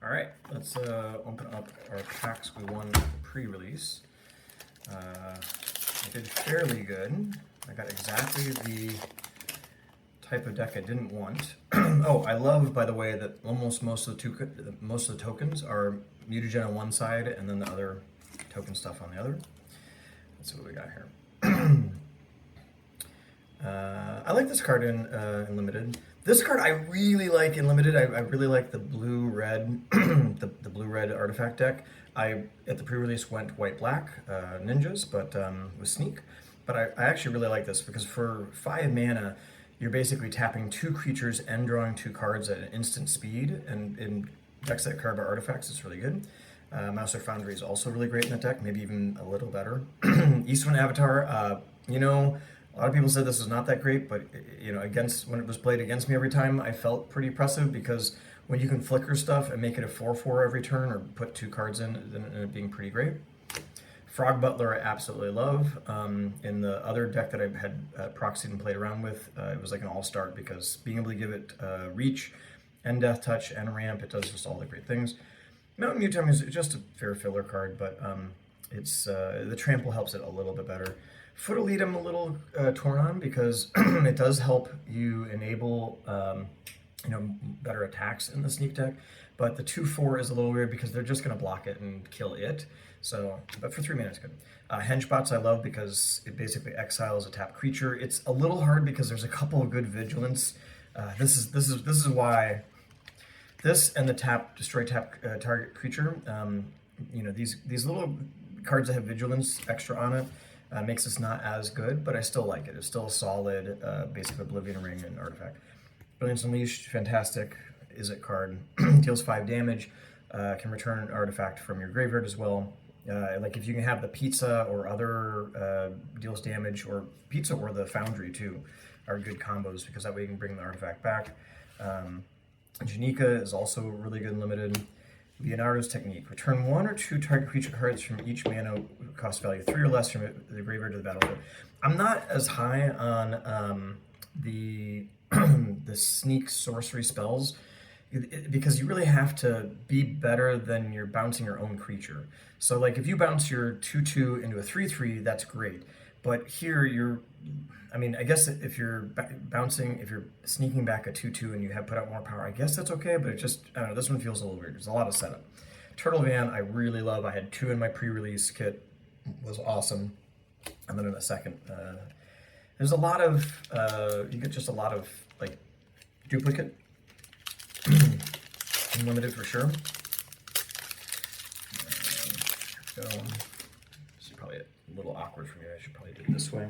All right, let's open up our packs we won pre-release. I did fairly good. I got exactly the type of deck I didn't want. Oh, I love, by the way, that almost most of the tokens are mutagen on one side and then the other token stuff on the other. Let's see what we got here. I like this card in limited. This card I really like in limited. I really like the blue-red, the blue-red artifact deck. I at the pre-release went white-black ninjas, but with sneak. But I actually really like this because for 5 mana, you're basically tapping 2 creatures and drawing 2 cards at an instant speed. And in decks that card by artifacts, it's really good. Mouser Foundry is also really great in that deck, maybe even a little better. Eastwind Avatar, you know, a lot of people said this was not that great, but you know, when it was played against me every time, I felt pretty impressive because when you can flicker stuff and make it a 4/4 every turn or put 2 cards in, then it ended up being pretty great. Frog Butler I absolutely love. In the other deck that I had proxied and played around with, it was like an all-star because being able to give it reach and death touch and ramp, it does just all the great things. Mountain Mutum is just a fair filler card, but it's the trample helps it a little bit better. Foot Elite I'm a little torn on because it does help you enable you know, better attacks in the sneak deck, but the 2/4 is a little weird because they're just going to block it and kill it. So, but for 3 mana it's good. Henchbots I love because it basically exiles a tapped creature. It's a little hard because there's a couple of good vigilance. This is why this and the destroy tap target creature. You know, these little cards that have vigilance extra on it makes this not as good, but I still like it. It's still a solid, basic Oblivion Ring and artifact. Brilliance Unleashed, fantastic. Is it card deals 5 damage. Can return an artifact from your graveyard as well. Like if you can have the pizza or other deals damage, or pizza or the foundry too, are good combos because that way you can bring the artifact back. Janika is also really good in limited. Leonardo's Technique. Return 1 or 2 target creature cards from each mana cost value, 3 or less from the graveyard to the battlefield. I'm not as high on the the sneak sorcery spells because you really have to be better than you're bouncing your own creature. So like if you bounce your 2/2 into a 3/3, that's great. But here I mean, I guess if you're if you're sneaking back a 2/2 and you have put out more power, I guess that's okay, but it just, I don't know, this one feels a little weird. There's a lot of setup. Turtle Van, I really love. I had 2 in my pre-release kit. It was awesome. And then in a second, there's a lot of, you get just a lot of, like, duplicate. Unlimited for sure. So, this is probably a little awkward for me. I should probably do it this way.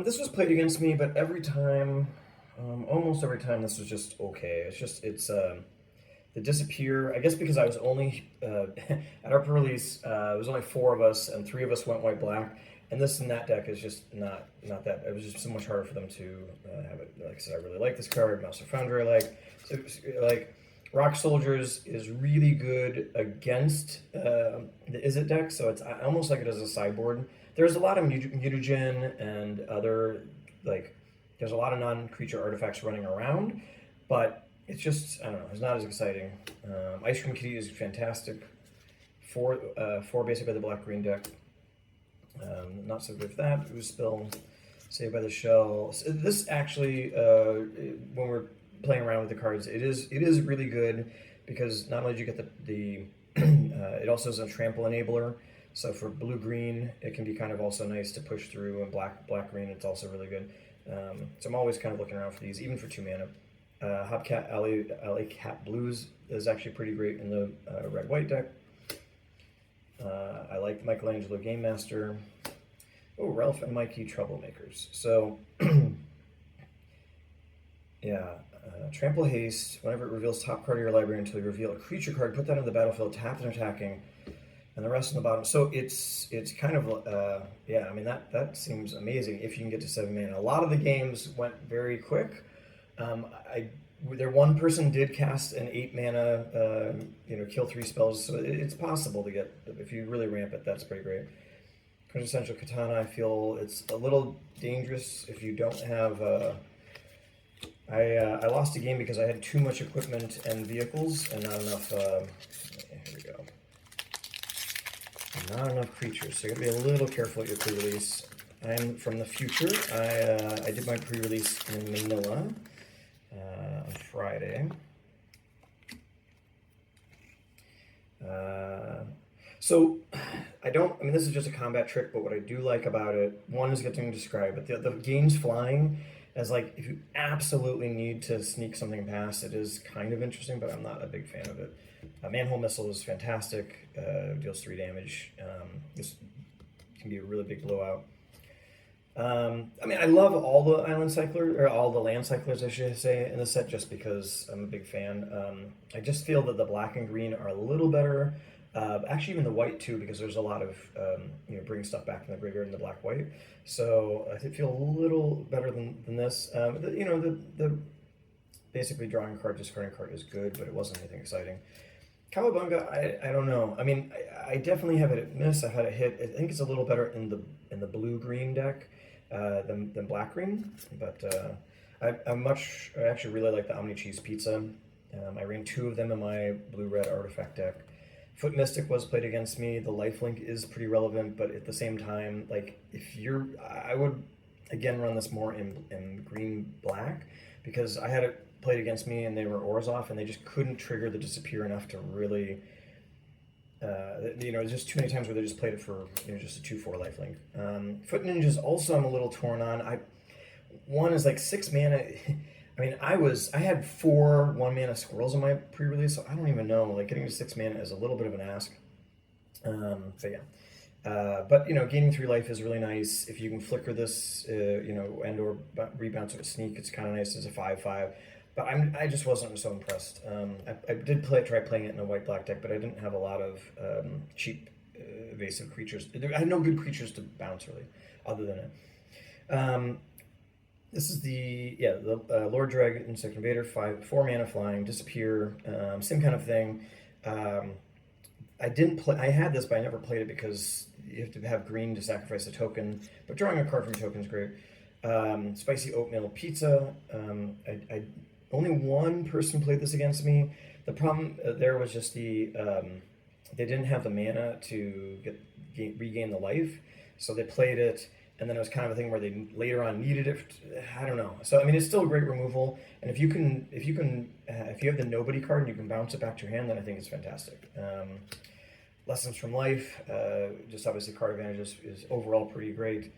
This was played against me, but every time, almost every time, this was just okay. It's the disappear. I guess because I was only at our release, it was only 4 of us, and 3 of us went white-black. And this and that deck is just not that. It was just so much harder for them to have it. Like I said, I really like this card. Mouser Foundry, like Rock Soldiers is really good against the Izzet deck. So it's almost like it as a sideboard. There's a lot of mutagen and other, like, there's a lot of non-creature artifacts running around, but it's just, I don't know, it's not as exciting. Ice Cream Kitty is fantastic. 4 basically the black-green deck. Not so good for that. Ooze Spill, Saved by the Shell. So this actually, when we're playing around with the cards, it is really good because not only do you get the it also is a trample enabler. So for blue-green, it can be kind of also nice to push through, and black-green, it's also really good. So I'm always kind of looking around for these, even for 2 mana. Hopcat Alley Cat Blues is actually pretty great in the red-white deck. I like Michelangelo Game Master. Oh, Ralph and Mikey Troublemakers. So, yeah, Trample Haste. Whenever it reveals top card of your library until you reveal a creature card, put that on the battlefield, tapped and attacking, and the rest on the bottom. So it's kind of, yeah, I mean, that seems amazing if you can get to 7 mana. A lot of the games went very quick. One person did cast an 8 mana, you know, kill 3 spells, so it's possible to get, if you really ramp it, that's pretty great. Quintessential Katana, I feel it's a little dangerous if you don't have I lost a game because I had too much equipment and vehicles and not enough. Here we go. Not enough creatures, so you gotta be a little careful at your pre-release. I'm from the future. I did my pre-release in Manila on Friday. So I mean, this is just a combat trick, but what I do like about it, one is getting to describe, but the game's flying as like, if you absolutely need to sneak something past, it is kind of interesting, but I'm not a big fan of it. Manhole Missile is fantastic, deals 3 damage. This can be a really big blowout. I mean, I love all the island cyclers, or all the land cyclers, I should say, in the set, just because I'm a big fan. I just feel that the black and green are a little better. Actually, even the white too, because there's a lot of bringing stuff back from the graveyard in the black white. So I feel a little better than this. The basically drawing a card, discarding a card is good, but it wasn't anything exciting. Cowabunga, I don't know. I mean, I definitely have it miss. I've had it hit. I think it's a little better in the blue green deck than black green, but I actually really like the Omni Cheese Pizza. I ran 2 of them in my blue red artifact deck. Foot Mystic was played against me. The lifelink is pretty relevant, but at the same time, like, I would again run this more in green black, because I had it played against me and they were Orzhov and they just couldn't trigger the disappear enough to really, there's just too many times where they just played it for just a 2/4 lifelink. Foot Ninjas also I'm a little torn on. One is like 6 mana. I mean, I had 4 1-mana squirrels in my pre-release, so I don't even know. Like, getting to 6 mana is a little bit of an ask. So yeah. But gaining 3 life is really nice. If you can flicker this, and or rebounce with a sneak, it's kind of nice as a 5/5. But I just wasn't so impressed. I did try playing it in a white-black deck, but I didn't have a lot of cheap evasive creatures. I had no good creatures to bounce really, other than it. This is the Lord Dreg, Insect Invader, 4 mana flying, disappear, same kind of thing. I had this, but I never played it because you have to have green to sacrifice a token. But drawing a card from a token is great. Spicy Oatmeal Pizza. Only one person played this against me. The problem there was just they didn't have the mana to regain the life, so they played it. And then it was kind of a thing where they later on needed it. I don't know. So I mean, it's still a great removal. And if you have the Nobody card and you can bounce it back to your hand, then I think it's fantastic. Lessons from Life, just obviously card advantage is overall pretty great.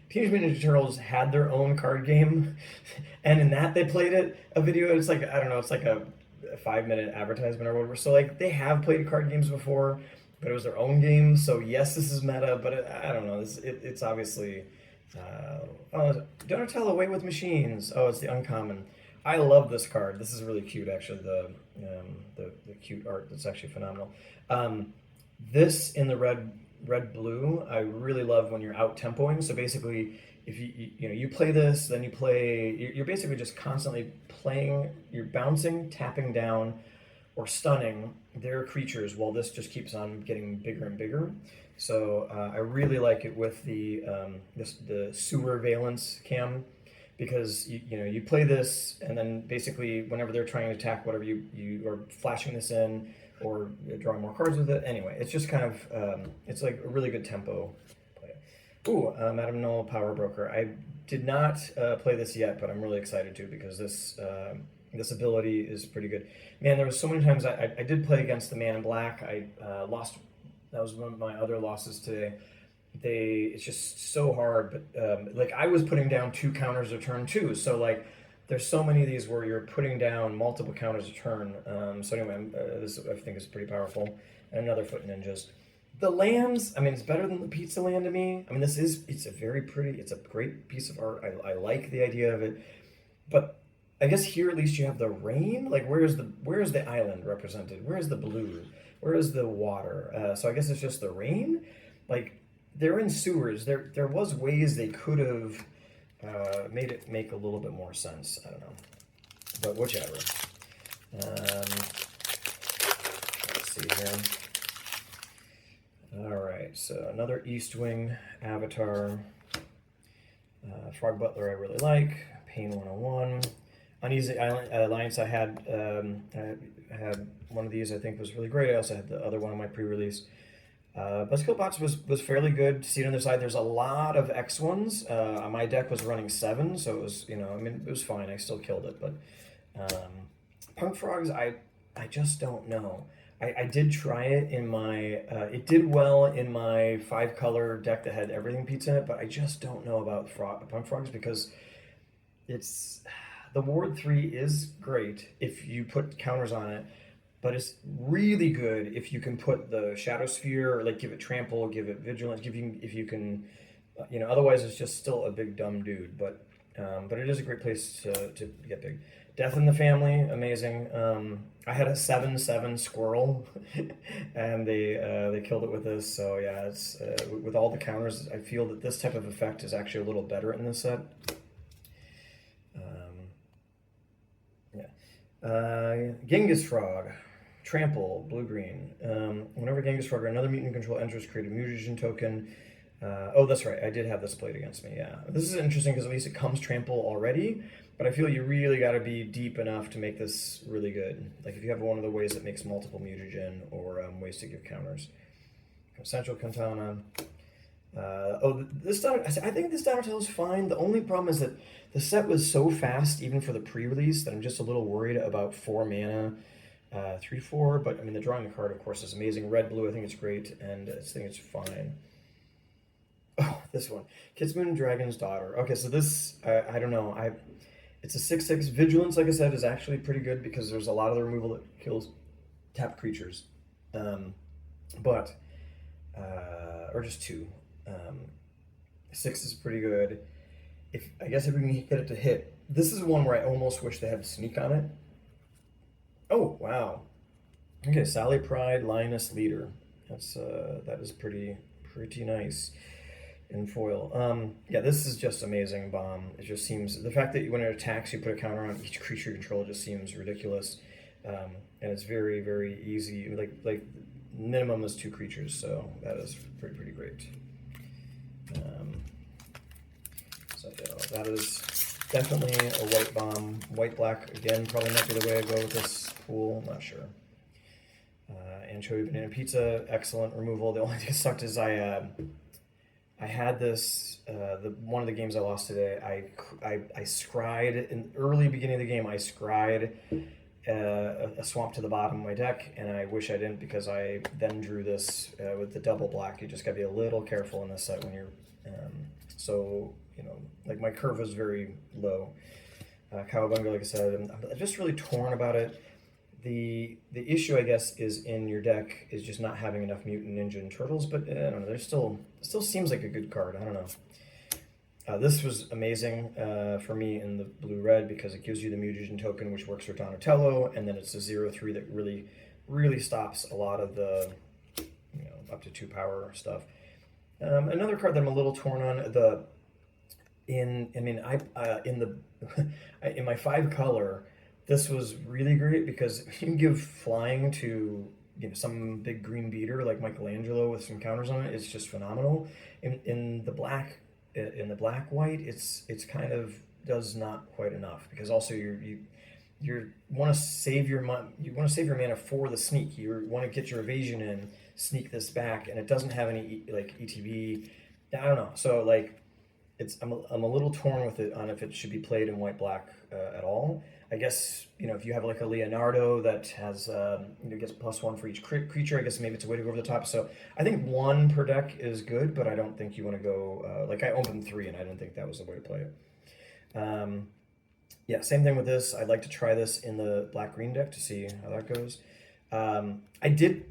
Teenage Mutant Ninja Turtles had their own card game, and in that they played a video. It's like, I don't know, it's like a 5-minute advertisement or whatever. So like, they have played card games before, but it was their own game. So yes, this is meta, but I don't know. It's obviously Donatello Away with Machines. Oh, it's the uncommon. I love this card. This is really cute, actually. The cute art. That's actually phenomenal. This in the red blue, I really love when you're out tempoing. So basically, if you play this, then you're basically just constantly playing. You're bouncing, tapping down, or stunning their creatures while this just keeps on getting bigger and bigger. So I really like it with the sewer valence cam, because you play this and then basically whenever they're trying to attack whatever, you are flashing this in or drawing more cards with it. Anyway, it's just kind of it's like a really good tempo play. Ooh, Madame Null Power Broker. I did not play this yet, but I'm really excited to, because this ability is pretty good. Man, there was so many times I did play against the Man in Black. I lost. That was one of my other losses today. It's just so hard. But like, I was putting down 2 counters a turn too. So like, there's so many of these where you're putting down multiple counters a turn. So anyway, this I think is pretty powerful. And another Foot Ninjas. The lands, I mean, it's better than the Pizza Land to me. I mean, it's a great piece of art. I like the idea of it. But I guess here at least you have the rain. Like, where's the island represented? Where's the blue? Where is the water? So I guess it's just the rain. Like, they're in sewers. There was ways they could have made it make a little bit more sense. I don't know, but whichever. Let's see here. All right, so another East Wing Avatar. Frog Butler I really like. Pain 101. Uneasy Alliance I had one of these I think was really great. I also had the other one on my pre-release. Buzzkill Bots was fairly good. See it on their side. There's a lot of X ones. My deck was running 7, so it was, I mean, it was fine. I still killed it, but Punk Frogs, I just don't know. I did try it in my, it did well in my 5-color deck that had everything pizza in it, but I just don't know about Punk Frogs because it's, the Ward 3 is great if you put counters on it, but it's really good if you can put the Shadow Sphere, or like give it Trample, give it Vigilance, if you can, otherwise it's just still a big dumb dude, but it is a great place to get big. Death in the Family, amazing. I had a 7/7 squirrel, and they killed it with this. So yeah, it's with all the counters. I feel that this type of effect is actually a little better in this set. Genghis Frog, Trample, blue-green. Whenever Genghis Frog or another mutant control enters, create a mutagen token. Oh, that's right. I did have this played against me. Yeah, this is interesting because at least it comes Trample already. But I feel you really got to be deep enough to make this really good. Like if you have one of the ways that makes multiple mutagen or ways to give counters. Central Katana. I think this Donatello is fine. The only problem is that the set was so fast, even for the pre-release, that I'm just a little worried about 4 mana, 3/4. But I mean, the drawing the card, of course, is amazing. Red, blue, I think it's great, and I think it's fine. Oh, this one, Kitsmoon Dragon's Daughter. Okay, so this, I don't know. It's a 6/6 Vigilance. Like I said, is actually pretty good because there's a lot of the removal that kills tapped creatures, or just 2. 6 is pretty good. I guess if we can get it to hit, this is one where I almost wish they had Sneak on it. Oh wow. Okay, Sally Pride, Lioness Leader. That is pretty nice in foil. Yeah, this is just amazing bomb. It just seems the fact that when it attacks, you put a counter on each creature you control just seems ridiculous, and it's very easy. Like minimum is 2 creatures, so that is pretty great. So that is definitely a white bomb. White-black, again, probably not be the way I go with this pool, not sure. Anchovy Banana Pizza, excellent removal. The only thing that sucked is I had this, one of the games I lost today, I scryed, in the early beginning of the game, I scryed a swamp to the bottom of my deck, and I wish I didn't because I then drew this with the double black. You just gotta be a little careful in this set when you're, like my curve was very low. Cowabunga, like I said, I'm just really torn about it. The issue, I guess, is in your deck is just not having enough Mutant Ninja and Turtles, but I don't know, still seems like a good card. I don't know. This was amazing for me in the blue-red because it gives you the mutagen token, which works for Donatello, and then it's a 0/3 that really stops a lot of the up to 2 power stuff. Another card that I'm a little torn on in my 5-color. This was really great because you can give flying to some big green beater like Michelangelo with some counters on it. It's just phenomenal. In the black white, it's kind of does not quite enough because also you want to save your mana for the sneak. You want to get your evasion in, sneak this back, and it doesn't have any ETB. I don't know. So like, I'm a little torn with it on if it should be played in white-black at all. I guess if you have like a Leonardo that has gets +1 for each creature, I guess maybe it's a way to go over the top. So I think 1 per deck is good, but I don't think you want to go like I opened 3 and I didn't think that was the way to play it. Yeah, same thing with this. I'd like to try this in the black-green deck to see how that goes.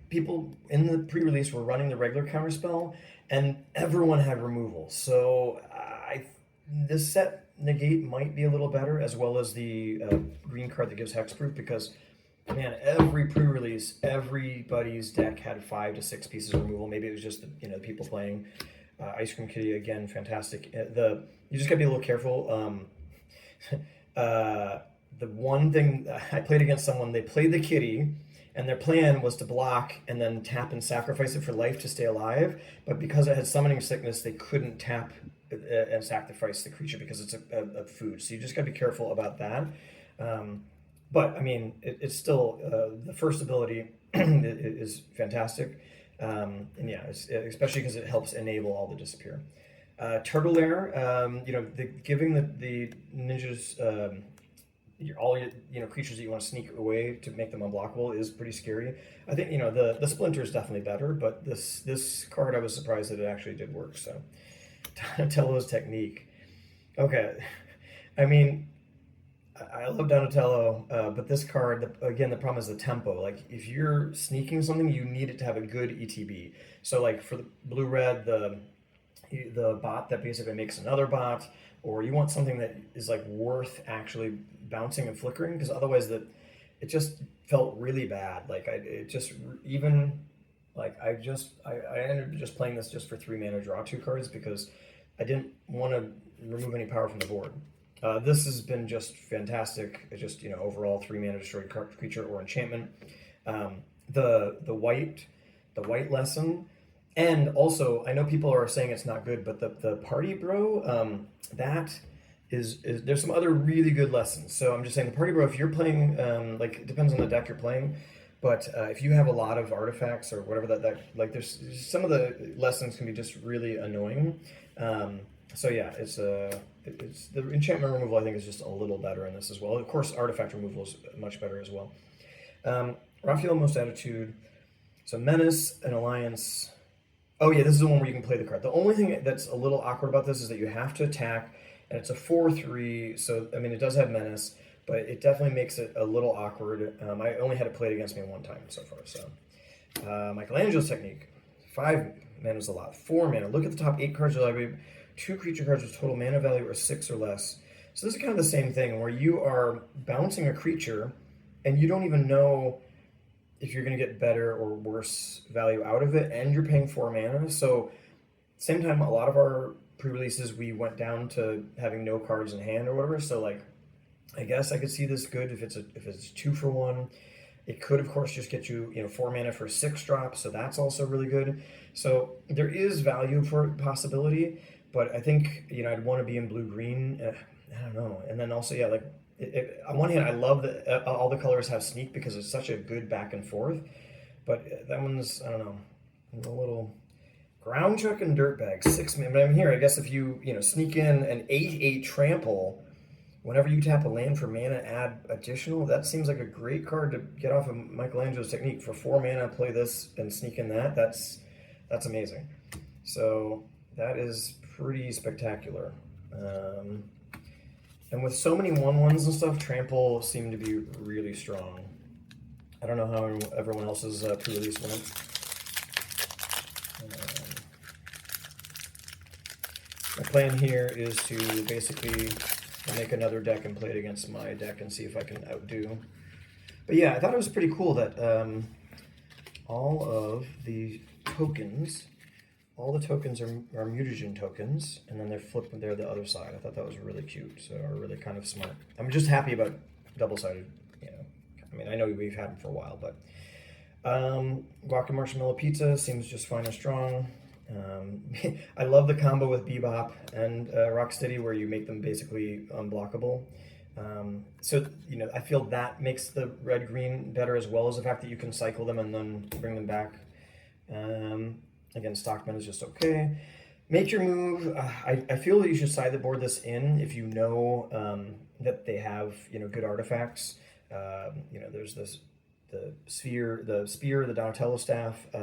People in the pre-release were running the regular counterspell, and everyone had removal. So this set negate might be a little better, as well as the green card that gives hexproof, because man, every pre-release, everybody's deck had 5 to 6 pieces of removal. Maybe it was just the people playing. Ice Cream Kitty, again, fantastic. You just gotta be a little careful. The one thing I played against someone, they played the kitty, and their plan was to block and then tap and sacrifice it for life to stay alive. But because it had summoning sickness, they couldn't tap and sacrifice the creature because it's a food. So you just got to be careful about that. Um, but I mean, it's still the first ability is fantastic, and yeah, especially because it helps enable all the disappear. Turtle Lair, giving the ninjas all your creatures that you want to sneak away to make them unblockable is pretty scary. I think the splinter is definitely better, but this card I was surprised that it actually did work. So Donatello's technique. Okay, I mean I love Donatello, but this card again the problem is the tempo. Like if you're sneaking something, you need it to have a good ETB. So like for the blue red, the bot that basically makes another bot, or you want something that is like worth actually bouncing and flickering, because otherwise it just felt really bad. Like it just even like I ended up just playing this just for 3 mana, draw 2 cards because I didn't want to remove any power from the board. This has been just fantastic. It's just overall 3 mana destroy creature or enchantment. Um, the white lesson. And also, I know people are saying it's not good, but the party bro, that is there's some other really good lessons. So I'm just saying the party bro, if you're playing, like it depends on the deck you're playing, but if you have a lot of artifacts or whatever that like there's some of the lessons can be just really annoying. So yeah, it's the enchantment removal I think is just a little better in this as well. Of course, artifact removal is much better as well. Raphael Most Attitude, so Menace and Alliance. Oh yeah, this is the one where you can play the card. The only thing that's a little awkward about this is that you have to attack, and it's a 4/3. So I mean, it does have menace, but it definitely makes it a little awkward. I only had it played against me one time so far. So Michelangelo's technique, 5 mana is a lot. 4 mana. Look at the top 8 cards of the library. 2 creature cards with total mana value are 6 or less. So this is kind of the same thing where you are bouncing a creature, and you don't even know if you're going to get better or worse value out of it, and you're paying 4 mana. So same time, a lot of our pre-releases we went down to having no cards in hand or whatever. So like, I guess I could see this good if it's 2-for-1. It could of course just get you 4 mana for 6 drops, so that's also really good. So there is value for possibility, but I think I'd want to be in blue green. I don't know, and then also yeah, like on one hand, I love that all the colors have sneak because it's such a good back and forth. But that one's, I don't know, a little ground chuck and dirtbag 6 mana. But I'm here. I guess if you sneak in an 8/8 trample, whenever you tap a land for mana, add additional. That seems like a great card to get off of Michelangelo's technique. For 4 mana, play this and sneak in that. That's amazing. So that is pretty spectacular. And with so many 1/1s and stuff, trample seemed to be really strong. I don't know how everyone else's pre-release went. My plan here is to basically make another deck and play it against my deck and see if I can outdo. But yeah, I thought it was pretty cool that all of the tokens are mutagen tokens, and then they're flipped there the other side. I thought that was really cute, so really kind of smart. I'm just happy about double-sided, I mean, I know we've had them for a while, but guac and marshmallow pizza seems just fine and strong. I love the combo with Bebop and Rocksteady where you make them basically unblockable. So I feel that makes the red-green better, as well as the fact that you can cycle them and then bring them back. Again, Stockman is just okay. Make your move. I feel that you should sideboard this in if you know that they have good artifacts. There's the spear, the Donatello staff. I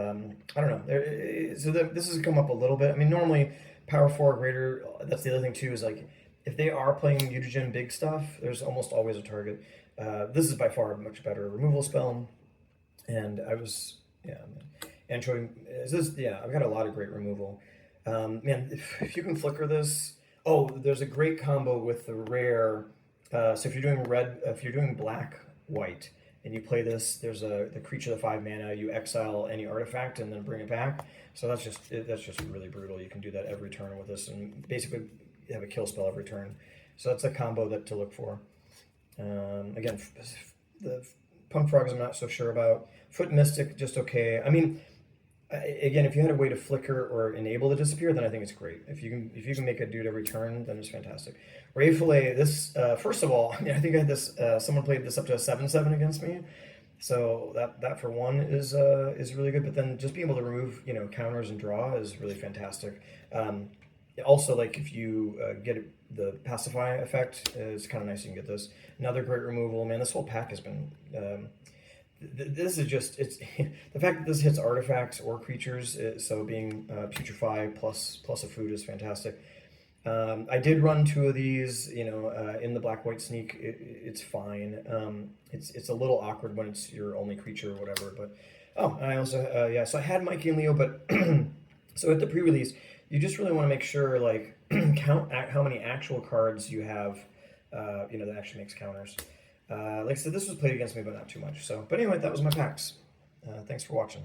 don't know. This has come up a little bit. I mean, normally power 4 or greater. That's the other thing too. Is like if they are playing mutagen big stuff, there's almost always a target. This is by far a much better removal spell, and I've got a lot of great removal. Man, if you can flicker this, there's a great combo with the rare. So if you're doing black white, and you play this, there's the creature, the 5 mana. You exile any artifact and then bring it back. So that's just really brutal. You can do that every turn with this, and basically have a kill spell every turn. So that's a combo to look for. Again, the Punk Frogs I'm not so sure about. Foot Mystic just okay. I mean, Again, if you had a way to flicker or enable the disappear, then I think it's great. If you can make it do it every turn, then it's fantastic. Ray Fillet, this first of all, I think I had this. Someone played this up to a 7/7 against me, so that for one is really good. But then just being able to remove counters and draw is really fantastic. Also, like if you get the pacify effect, it's kind of nice you can get this. Another great removal, man. This whole pack has been. This is just it's the fact that this hits artifacts or creatures. So being putrefy plus a food is fantastic. I did run two of these, in the black white sneak. It's fine. It's a little awkward when it's your only creature or whatever. But I also yeah. So I had Mikey and Leo, but so at the pre-release, you just really want to make sure like count how many actual cards you have, that actually makes counters. Like I said, this was played against me, but not too much. So, but anyway, that was my packs. Thanks for watching.